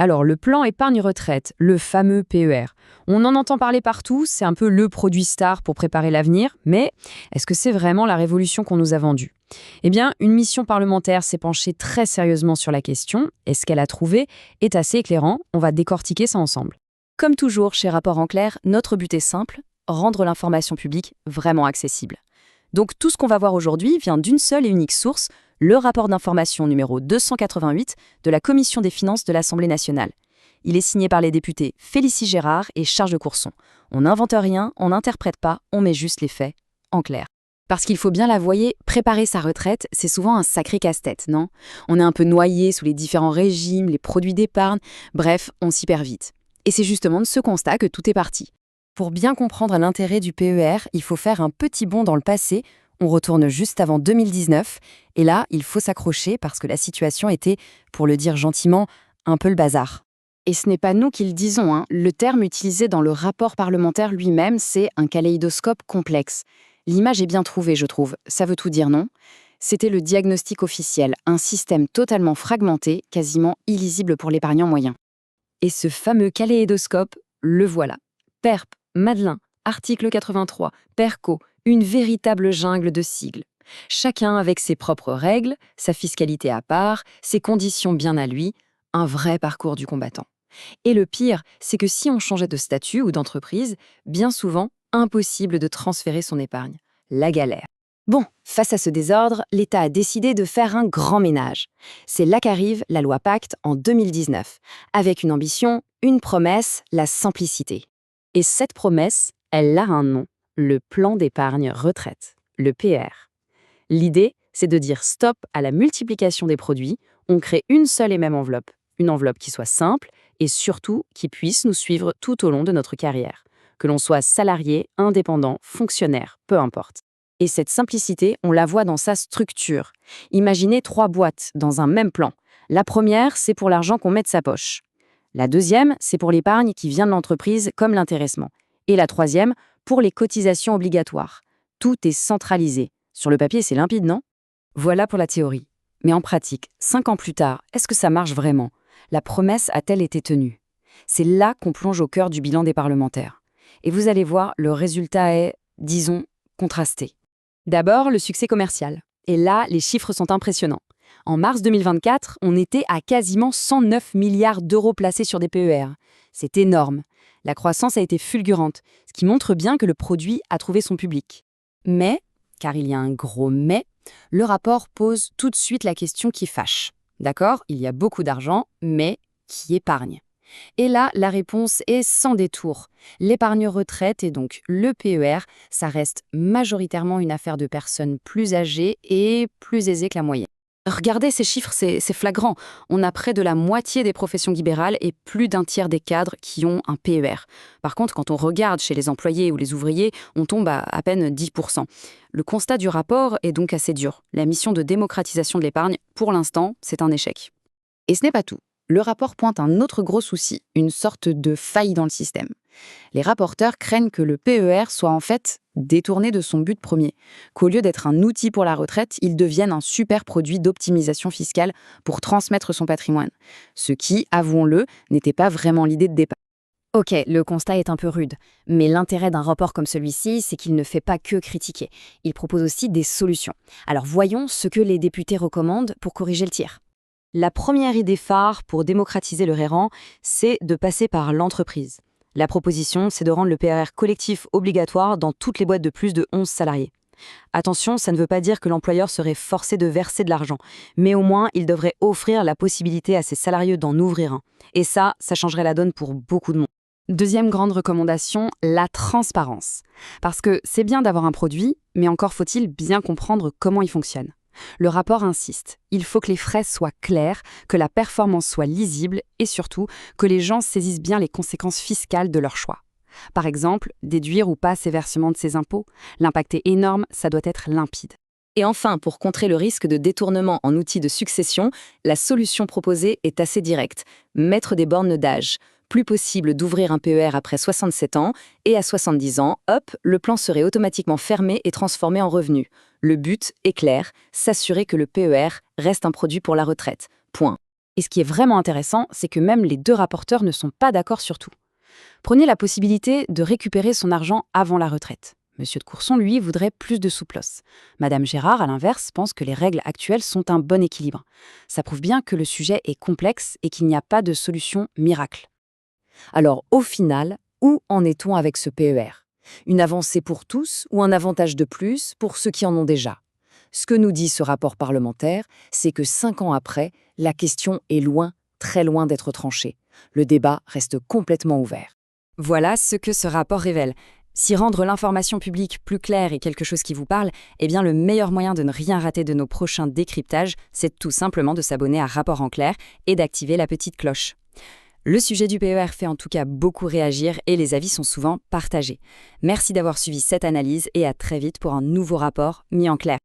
Alors, le plan épargne-retraite, le fameux PER. On en entend parler partout, c'est un peu le produit star pour préparer l'avenir, mais est-ce que c'est vraiment la révolution qu'on nous a vendue? Eh bien, une mission parlementaire s'est penchée très sérieusement sur la question, et ce qu'elle a trouvé est assez éclairant, on va décortiquer ça ensemble. Comme toujours chez Rapport en clair, notre but est simple, rendre l'information publique vraiment accessible. Donc tout ce qu'on va voir aujourd'hui vient d'une seule et unique source, le rapport d'information numéro 288 de la Commission des finances de l'Assemblée nationale. Il est signé par les députés Félicie Gérard et Charles de Courson. On n'invente rien, on n'interprète pas, on met juste les faits en clair. Parce qu'il faut bien l'avouer, préparer sa retraite, c'est souvent un sacré casse-tête, non? On est un peu noyé sous les différents régimes, les produits d'épargne, bref, on s'y perd vite. Et c'est justement de ce constat que tout est parti. Pour bien comprendre l'intérêt du PER, il faut faire un petit bond dans le passé. On retourne juste avant 2019. Et là, il faut s'accrocher parce que la situation était, pour le dire gentiment, un peu le bazar. Et ce n'est pas nous qui le disons, hein. Le terme utilisé dans le rapport parlementaire lui-même, c'est un kaléidoscope complexe. L'image est bien trouvée, je trouve. Ça veut tout dire, non? C'était le diagnostic officiel, un système totalement fragmenté, quasiment illisible pour l'épargnant moyen. Et ce fameux kaléidoscope, le voilà. PERP, Madelin, article 83, PERCO, une véritable jungle de sigles. Chacun avec ses propres règles, sa fiscalité à part, ses conditions bien à lui, un vrai parcours du combattant. Et le pire, c'est que si on changeait de statut ou d'entreprise, bien souvent, impossible de transférer son épargne. La galère. Bon, face à ce désordre, l'État a décidé de faire un grand ménage. C'est là qu'arrive la loi Pacte en 2019, avec une ambition, une promesse, la simplicité. Et cette promesse, elle a un nom, le plan d'épargne retraite, le PER. L'idée, c'est de dire stop à la multiplication des produits, on crée une seule et même enveloppe, une enveloppe qui soit simple et surtout qui puisse nous suivre tout au long de notre carrière, que l'on soit salarié, indépendant, fonctionnaire, peu importe. Et cette simplicité, on la voit dans sa structure. Imaginez 3 boîtes dans un même plan. La première, c'est pour l'argent qu'on met de sa poche. La deuxième, c'est pour l'épargne qui vient de l'entreprise comme l'intéressement. Et la troisième, pour les cotisations obligatoires. Tout est centralisé. Sur le papier, c'est limpide, non? Voilà pour la théorie. Mais en pratique, 5 ans plus tard, est-ce que ça marche vraiment? La promesse a-t-elle été tenue? C'est là qu'on plonge au cœur du bilan des parlementaires. Et vous allez voir, le résultat est, disons, contrasté. D'abord, le succès commercial. Et là, les chiffres sont impressionnants. En mars 2024, on était à quasiment 109 milliards d'euros placés sur des PER. C'est énorme. La croissance a été fulgurante, ce qui montre bien que le produit a trouvé son public. Mais, car il y a un gros mais, le rapport pose tout de suite la question qui fâche. D'accord, il y a beaucoup d'argent, mais qui épargne? Et là, la réponse est sans détour. L'épargne retraite et donc le PER, ça reste majoritairement une affaire de personnes plus âgées et plus aisées que la moyenne. Regardez ces chiffres, c'est flagrant. On a près de la moitié des professions libérales et plus d'un tiers des cadres qui ont un PER. Par contre, quand on regarde chez les employés ou les ouvriers, on tombe à peine 10%. Le constat du rapport est donc assez dur. La mission de démocratisation de l'épargne, pour l'instant, c'est un échec. Et ce n'est pas tout. Le rapport pointe un autre gros souci, une sorte de faille dans le système. Les rapporteurs craignent que le PER soit en fait détourné de son but premier, qu'au lieu d'être un outil pour la retraite, il devienne un super produit d'optimisation fiscale pour transmettre son patrimoine. Ce qui, avouons-le, n'était pas vraiment l'idée de départ. Ok, le constat est un peu rude, mais l'intérêt d'un rapport comme celui-ci, c'est qu'il ne fait pas que critiquer. Il propose aussi des solutions. Alors voyons ce que les députés recommandent pour corriger le tir. La première idée phare pour démocratiser le RERAN, c'est de passer par l'entreprise. La proposition, c'est de rendre le PER collectif obligatoire dans toutes les boîtes de plus de 11 salariés. Attention, ça ne veut pas dire que l'employeur serait forcé de verser de l'argent, mais au moins, il devrait offrir la possibilité à ses salariés d'en ouvrir un. Et ça changerait la donne pour beaucoup de monde. Deuxième grande recommandation, la transparence. Parce que c'est bien d'avoir un produit, mais encore faut-il bien comprendre comment il fonctionne. Le rapport insiste, il faut que les frais soient clairs, que la performance soit lisible et surtout que les gens saisissent bien les conséquences fiscales de leur choix. Par exemple, déduire ou pas ses versements de ses impôts. L'impact est énorme, ça doit être limpide. Et enfin, pour contrer le risque de détournement en outil de succession, la solution proposée est assez directe. Mettre des bornes d'âge. Plus possible d'ouvrir un PER après 67 ans, et à 70 ans, hop, le plan serait automatiquement fermé et transformé en revenu. Le but est clair, s'assurer que le PER reste un produit pour la retraite. Point. Et ce qui est vraiment intéressant, c'est que même les deux rapporteurs ne sont pas d'accord sur tout. Prenez la possibilité de récupérer son argent avant la retraite. Monsieur de Courson, lui, voudrait plus de souplesse. Madame Gérard, à l'inverse, pense que les règles actuelles sont un bon équilibre. Ça prouve bien que le sujet est complexe et qu'il n'y a pas de solution miracle. Alors, au final, où en est-on avec ce PER? Une avancée pour tous ou un avantage de plus pour ceux qui en ont déjà? Ce que nous dit ce rapport parlementaire, c'est que 5 ans après, la question est loin, très loin d'être tranchée. Le débat reste complètement ouvert. Voilà ce que ce rapport révèle. Si rendre l'information publique plus claire est quelque chose qui vous parle, eh bien le meilleur moyen de ne rien rater de nos prochains décryptages, c'est tout simplement de s'abonner à Rapport en clair et d'activer la petite cloche. Le sujet du PER fait en tout cas beaucoup réagir et les avis sont souvent partagés. Merci d'avoir suivi cette analyse et à très vite pour un nouveau rapport mis en clair.